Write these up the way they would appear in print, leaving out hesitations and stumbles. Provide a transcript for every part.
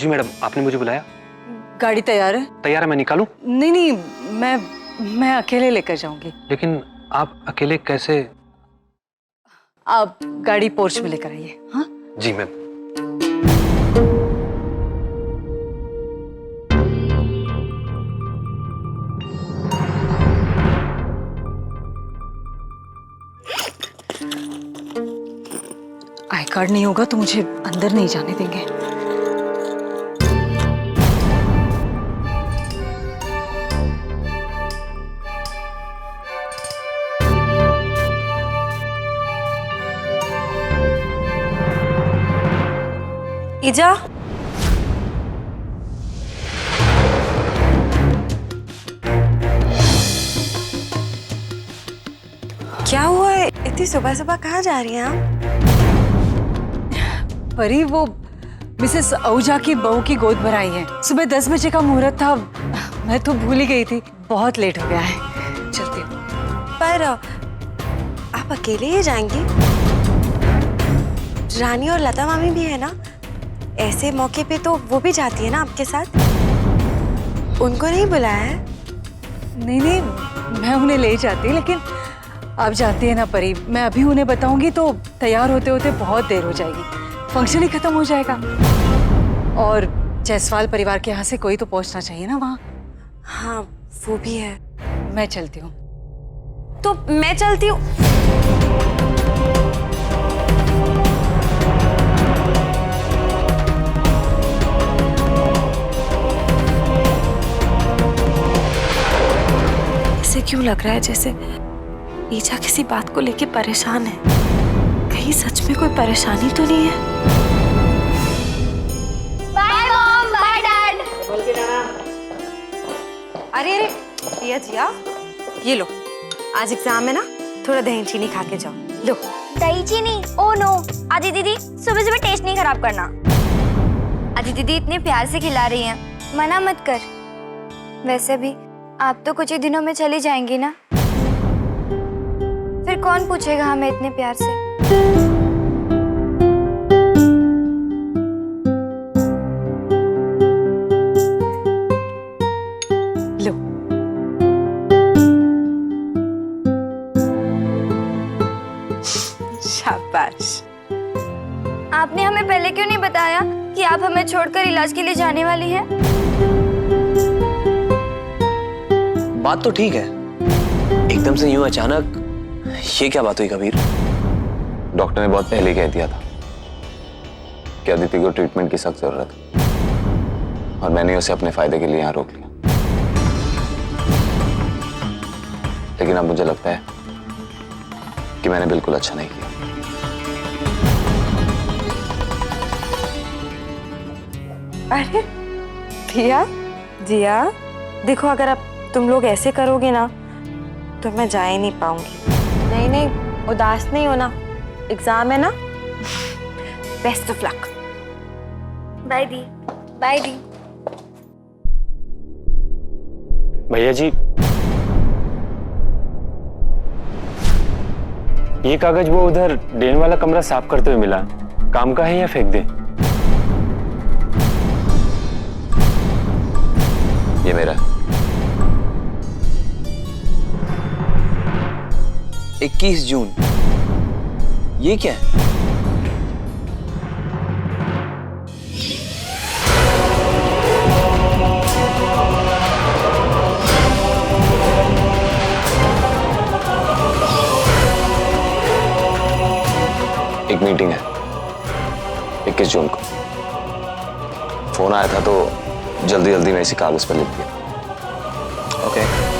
जी madam, आपने मुझे बुलाया? गाड़ी तैयार है? तैयार है, मैं निकालूं? नहीं नहीं, मैं अकेले लेकर जाऊंगी। लेकिन आप अकेले कैसे? आप गाड़ी पोर्च में लेकर आइए। हाँ जी मैम। आई कार्ड नहीं होगा तो मुझे अंदर नहीं जाने देंगे। इजा, क्या हुआ है? इतनी सुबह सुबह कहाँ जा रही हैं आप? परी, वो मिसेस आहूजा की बहू की गोद भराई है। सुबह 10 बजे का मुहूर्त था। मैं तो भूल ही गई थी। बहुत लेट हो गया है, चलती हूँ। पर आप अकेले ही जाएंगी? रानी और लता मामी भी है ना? ऐसे मौके पे तो वो भी जाती है ना आपके साथ? उनको नहीं बुलाया है? नहीं नहीं, मैं उन्हें ले जाती, लेकिन आप जानती है ना परी, मैं अभी उन्हें बताऊंगी तो तैयार होते होते बहुत देर हो जाएगी। फंक्शन ही खत्म हो जाएगा। और जायसवाल परिवार के यहाँ से कोई तो पहुंचना चाहिए ना वहाँ। हाँ, वो भी है। मैं चलती हूँ। तो मैं चलती हूँ। ऐसे क्यों लग रहा है जैसे ईजा किसी बात को लेके परेशान है? कहीं सच में कोई परेशानी तो नहीं है? Bye mom, bye dad. अरे अरे जिया जिया, ये लो, आज एग्जाम है ना, थोड़ा दही चीनी खा के जाओ। लो। दही चीनी? ओह नो, आदि दीदी सुबह सुबह टेस्ट नहीं खराब करना। आदि दीदी इतने प्यार से खिला रही हैं, मना मत कर। वैसे भी आप तो कुछ ही दिनों में चली जाएंगी ना, फिर कौन पूछेगा हमें इतने प्यार से। लो। शाबाश। आपने हमें पहले क्यों नहीं बताया कि आप हमें छोड़कर इलाज के लिए जाने वाली हैं? बात तो ठीक है, एकदम से यूं अचानक ये क्या बात हुई कबीर? डॉक्टर ने बहुत पहले कह दिया था कि अदिति को ट्रीटमेंट की सख्त जरूरत है, और मैंने उसे अपने फायदे के लिए यहाँ रोक लिया। लेकिन अब मुझे लगता है कि मैंने बिल्कुल अच्छा नहीं किया। अरे जिया जिया, देखो अगर अब तुम लोग ऐसे करोगे ना तो मैं जा ही नहीं पाऊंगी। नहीं नहीं, उदास नहीं होना, एग्जाम है ना। Best of luck. By the. By the. भैया जी, ये कागज वो उधर डेन वाला कमरा साफ करते हुए मिला, काम का है या फेंक दे? ये मेरा 21 जून, ये क्या है? एक मीटिंग है 21 जून को। फोन आया था तो जल्दी जल्दी मैं इसी कागज पर लिख दिया। ओके।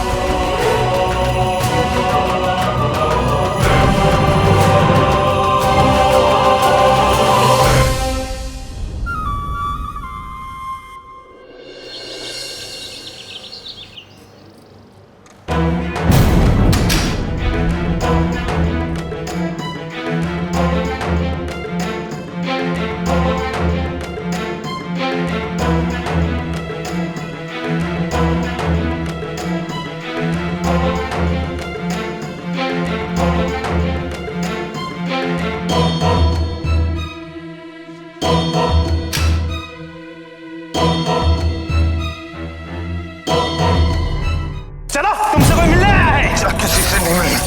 चलो, तुमसे कोई मिलने आया है? किसी से नहीं मिलना।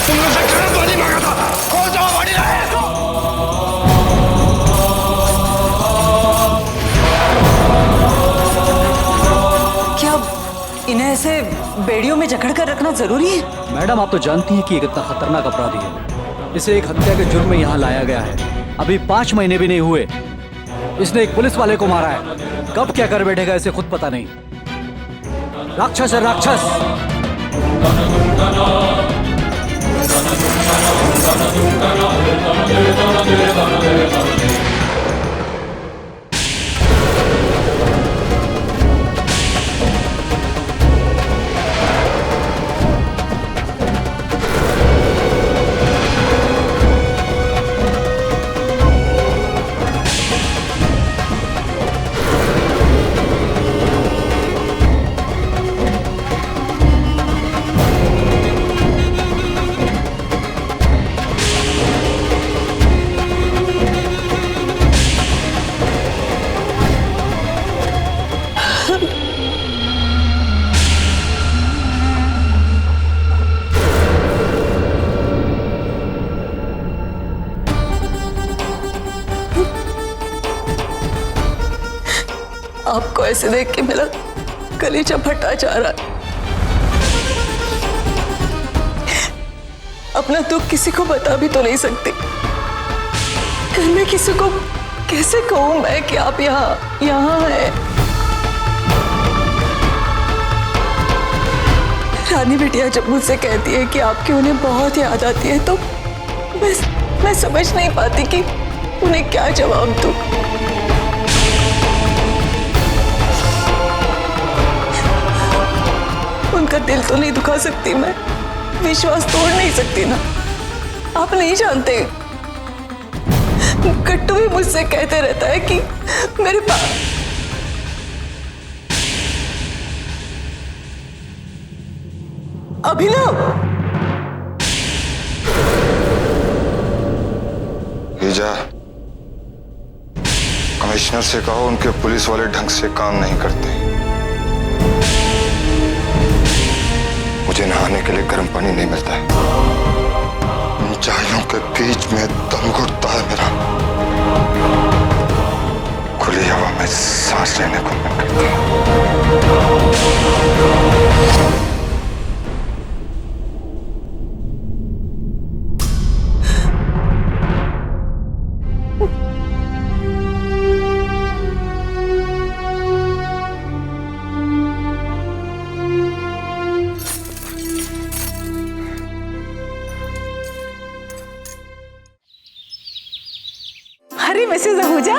तुमने से गलत वाली मांगा था। खोल जाओ बॉडी लाए। क्या इन्हें ऐसे बेड़ियों में जकड़ कर रखना जरूरी है? मैडम, आप तो जानती हैं कि ये कितना खतरनाक अपराधी है। इसे एक हत्या के जुर्म में यहाँ लाया गया है। अभी 5 महीने भी नहीं हुए, इसने एक पुलिस वाले को मारा है। कब क्या कर बैठेगा इसे खुद पता नहीं। राक्षस है राक्षस। आपको ऐसे देख के मेरा कलेजा फटा जा रहा है। अपना दुख किसी को बता भी तो नहीं सकती। मैं किसी को कैसे कहूं मैं कि आप यहाँ हैं? रानी बिटिया जब मुझसे कहती है कि आपकी उन्हें बहुत याद आती है, तो मैं समझ नहीं पाती कि उन्हें क्या जवाब दूं। उनका दिल तो नहीं दुखा सकती मैं, विश्वास तोड़ नहीं सकती ना। आप नहीं जानते, कट्टू भी मुझसे कहते रहता है कि मेरे पास अभिनव। ईजा, कमिश्नर से कहो उनके पुलिस वाले ढंग से काम नहीं करते। मुझे नहाने के लिए गर्म पानी नहीं मिलता है। ऊंचाइयों के बीच में दम घुटता है मेरा। खुली हवा में सांस लेने को मन करता है। अरे मिसेज आहूजा,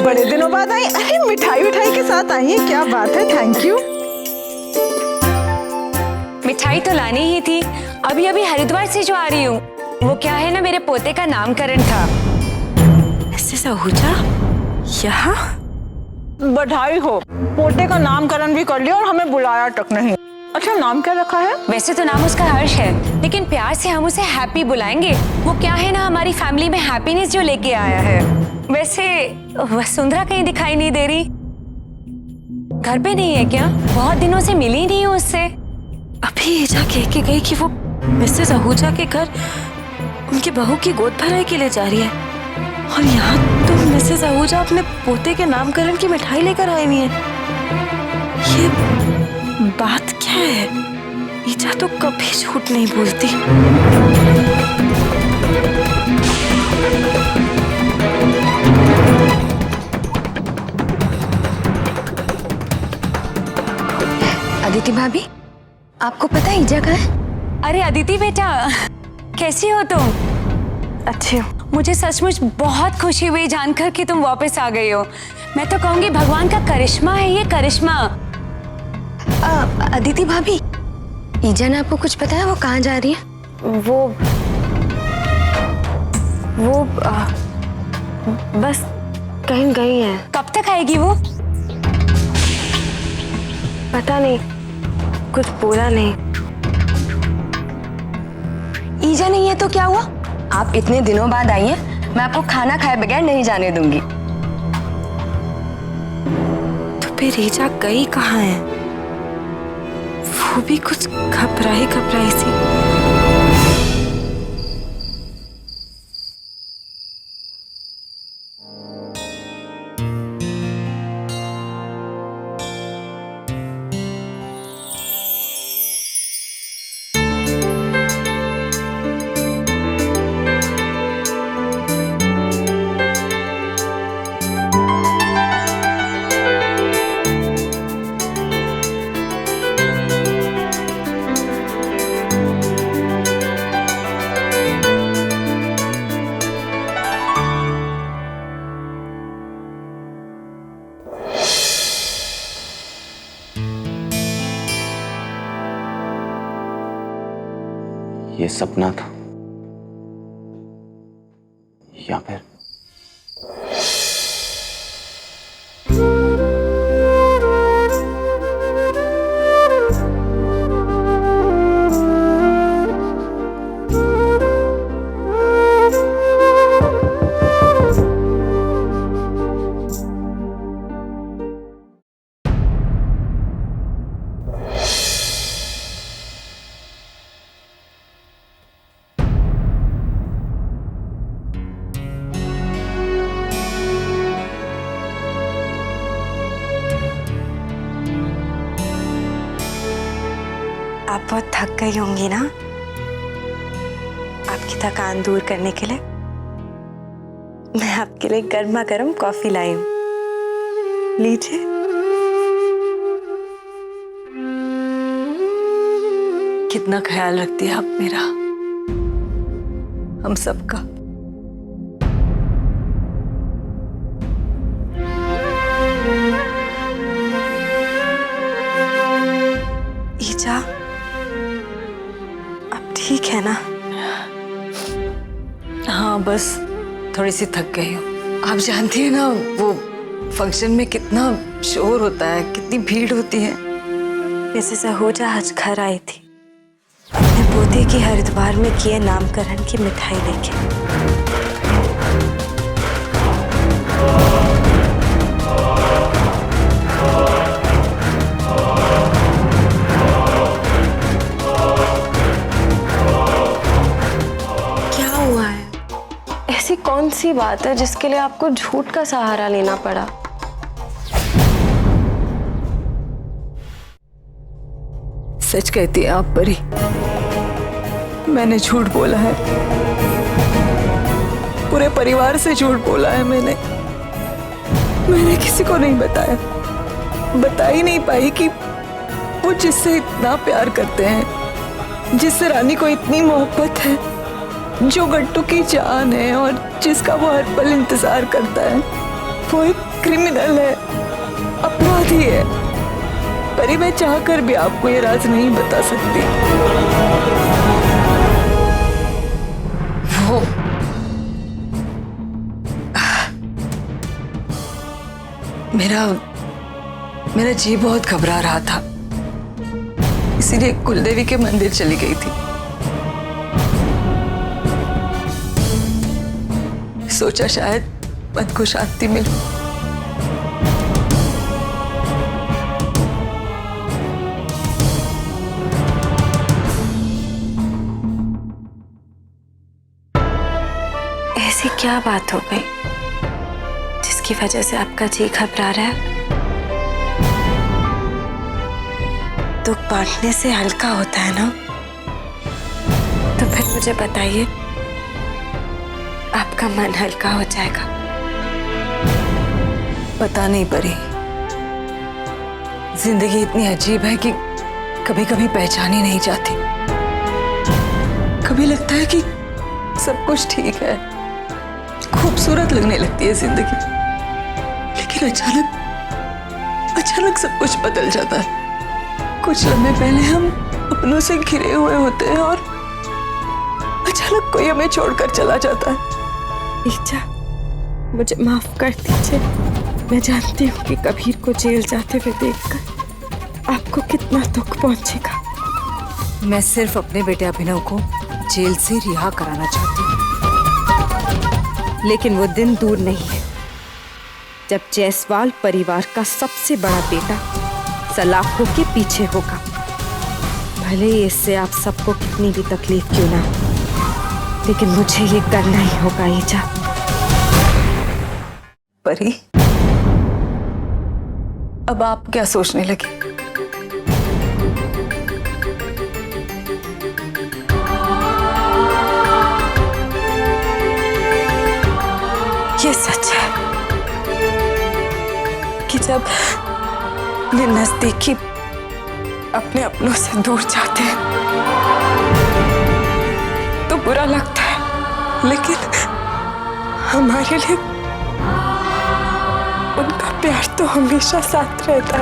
बड़े दिनों बाद आई। अरे मिठाई के साथ आई है, क्या बात है। Thank you. मिठाई तो लानी ही थी। अभी हरिद्वार से जो आ रही हूँ, वो क्या है ना, मेरे पोते का नामकरण था। मिसेज आहूजा यहाँ? बधाई हो, पोते का नामकरण भी कर लिया और हमें बुलाया तक नहीं। अच्छा, नाम क्या रखा है? वैसे तो नाम उसका हर्ष है, लेकिन प्यार से हम उसे हैप्पी बुलाएंगे। वो क्या है ना, हमारी फैमिली में हैप्पीनेस जो लेके आया है। वैसे वसुंधरा कहीं दिखाई नहीं दे रही, घर पे नहीं है क्या? बहुत दिनों से मिली नहीं हूँ उससे। अभी ईजा कह के गई कि वो मिसेस आहूजा के घर उनकी बहू की गोद भराई के लिए जा रही है, और यहाँ तो मिसेस आहूजा अपने पोते के नामकरण की मिठाई लेकर आई हुई है। ये बात क्या है? ईजा तो कभी झूठ नहीं बोलती। अदिति भाभी, आपको पता है ईजा कहाँ है? अरे अदिति बेटा, कैसी हो तुम? अच्छी हूँ। मुझे सचमुच बहुत खुशी हुई जानकर कि तुम वापस आ गई हो। मैं तो कहूंगी भगवान का करिश्मा है ये, करिश्मा। अदिति भाभी, ईजा ने आपको कुछ पता है वो कहाँ जा रही है? वो बस कहीं गई है। कब तक आएगी वो? पता नहीं, कुछ बोला नहीं। ईजा नहीं है तो क्या हुआ? आप इतने दिनों बाद आई हैं, मैं आपको खाना खाए बगैर नहीं जाने दूंगी। तो फिर ईजा गई कहाँ है? वो वो भी कुछ घबराई घबराई सी। ये सपना था या फिर आप बहुत थक गई होंगी ना। आपकी थकान दूर करने के लिए मैं आपके लिए गर्मा गर्म कॉफी लाई हूं, लीजिए। कितना ख्याल रखती है आप मेरा, हम सबका। ईजा, अब ठीक है ना? हाँ, बस थोड़ी सी थक गई हूँ। आप जानती है ना, वो फंक्शन में कितना शोर होता है, कितनी भीड़ होती है। मिसेस आहूजा आज घर आई थी अपने पोते की हरिद्वार में किए नामकरण की मिठाई लेके। क्या हुआ है? ऐसी कौन सी बात है जिसके लिए आपको झूठ का सहारा लेना पड़ा? सच कहती है आप परी, मैंने झूठ बोला है, पूरे परिवार से झूठ बोला है मैंने किसी को नहीं बताया, बता ही नहीं पाई कि वो जिससे इतना प्यार करते हैं, जिससे रानी को इतनी मोहब्बत है, जो गट्टू की जान है और जिसका वो हर पल इंतजार करता है, वो एक क्रिमिनल है, अपराधी है। परी, मैं चाहकर भी आपको ये राज नहीं बता सकती। वो मेरा जी बहुत घबरा रहा था, इसीलिए कुलदेवी के मंदिर चली गई थी। सोचा शायद मन को शांति मिले। ऐसी क्या बात हो गई जिसकी वजह से आपका जी घबरा रहा है? दुख बांटने से हल्का होता है ना? तो फिर मुझे बताइए, आपका मन हल्का हो जाएगा। पता नहीं परी, जिंदगी इतनी अजीब है कि कभी कभी पहचानी नहीं जाती। कभी लगता है कि सब कुछ ठीक है, खूबसूरत लगने लगती है जिंदगी, लेकिन अचानक सब कुछ बदल जाता है। कुछ लम्हे पहले हम अपनों से घिरे हुए होते हैं और अचानक कोई हमें छोड़कर चला जाता है। ईजा, मुझे माफ कर दीजिए। मैं जानती हूँ कि कबीर को जेल जाते हुए देखकर आपको कितना दुख पहुंचेगा। मैं सिर्फ अपने बेटे अभिनव को जेल से रिहा कराना चाहती हूँ, लेकिन वो दिन दूर नहीं है जब जायसवाल परिवार का सबसे बड़ा बेटा सलाखों के पीछे होगा। भले ही इससे आप सबको कितनी भी तकलीफ क्यों ना, लेकिन मुझे ये करना ही होगा ईजा। परी, अब आप क्या सोचने लगे? ये सच है कि जब अपने नजदीकी अपने अपनों से दूर जाते हैं तो बुरा लगता है, लेकिन हमारे लिए उनका प्यार तो हमेशा साथ रहता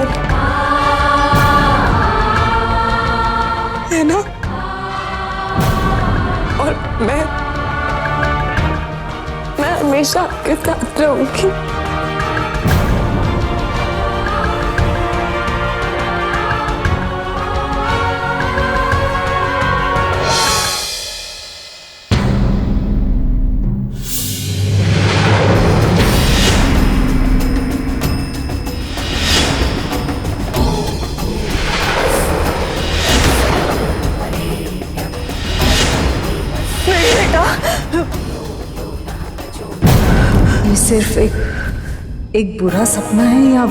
है ना? और मैं हमेशा आपके साथ रहूंगी। ये सिर्फ एक बुरा सपना है या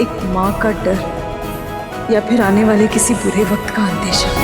एक माँ का डर या फिर आने वाले किसी बुरे वक्त का अंदेशा?